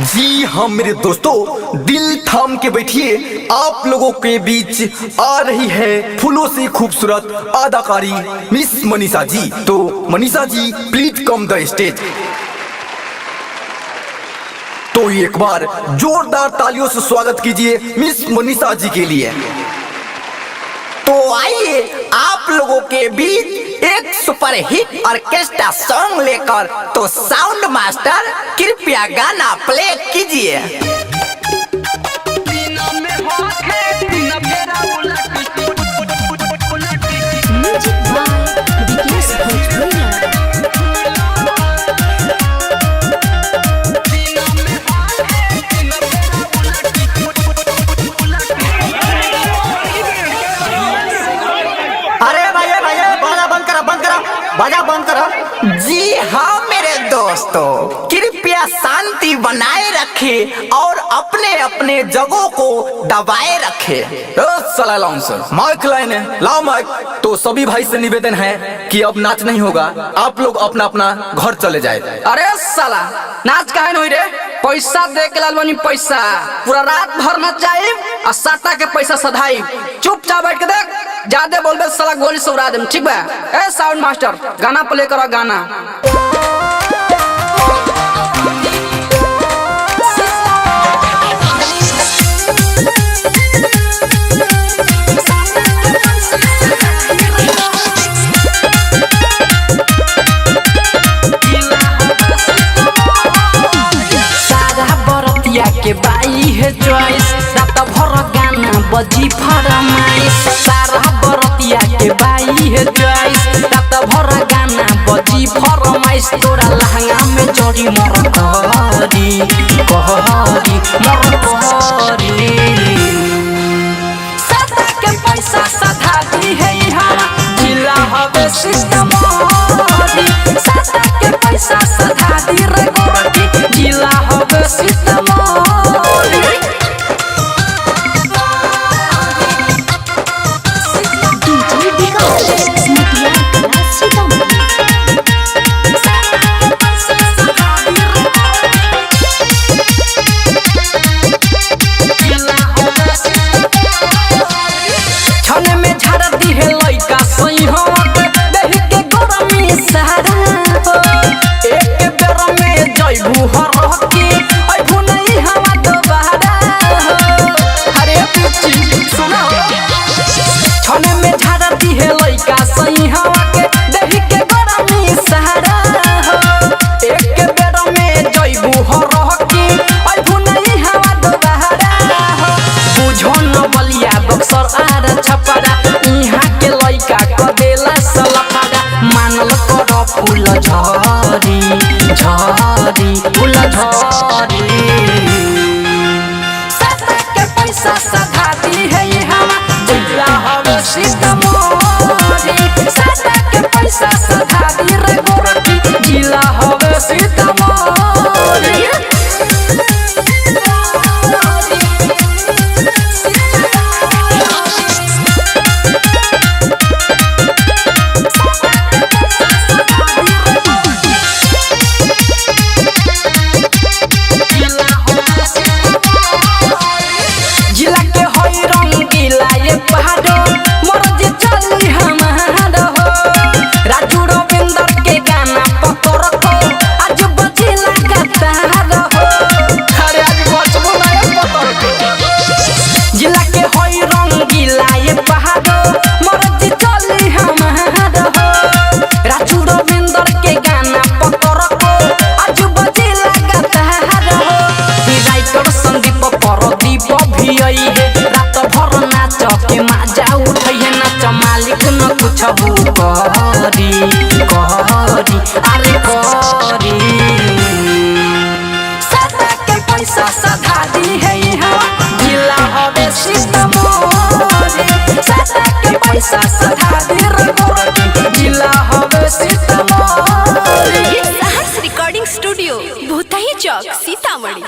जी हाँ मेरे दोस्तों, दिल थाम के बैठिए। आप लोगों के बीच आ रही है फूलों से खूबसूरत अदाकारी मिस मनीषा जी। तो Manisha ji please come the stage. तो एक बार जोरदार तालियों से स्वागत कीजिए मिस मनीषा जी के लिए। तो आइए आप लोगों के बीच एक सुपर हिट ऑर्केस्ट्रा सॉन्ग लेकर तो साउंड मास्टर कृपया गाना प्ले कीजिए। बाजा बंद करो। जी हाँ मेरे दोस्तों, कृपया शांति बनाए रखें और अपने अपने जगहों को दबाए रखें। माइक लाइन है, लाओ माइक। तो सभी भाई से निवेदन है कि अब नाच नहीं होगा, आप लोग अपना अपना घर चले जाए। अरे साला नाच काहे नहीं रे? पैसा दे के लाल बनी, पैसा पूरा रात भर नचाई और साटा के पैसा सधाई। चुपचाप बैठ के देख, ज्यादा बोलबे साला गोली से उड़ा देम, ठीक बा? ए साउंड मास्टर गाना प्ले करो, गाना। के बाई है चॉइस, रात भर गाना बजी फरमाइश। सारा बरतिया के बाई है चॉइस, रात भर गाना बजी फरमाइश। तोरा लहंगा में चोरी मर कहरी कहरी मर कहरी। सादा के पैसा सधा दी है यहाँ जिला हवे सिस्टम। सादा के पैसा सधा दी रे गोरकी जिला हवे सिस्टम। फूल झरी झरी फूल झरी। सादा के पैसा सधा दी है यहाँ जिला हवे सिस्टम। सादा के पैसा सधा दी रे गोरकी जिला हवे सिस्टम। रात भर नाच के मजा उठैहे, नाच मालिक न कुछ करी करी अरे करी। सादा के पैसा सधा दी है यहाँ जिला हवे सिस्टम। सादा के पैसा सधा दी रे गोरकी जिला हवे सिस्टम। रिकॉर्डिंग स्टूडियो भूतही चौक सीतामढ़ी।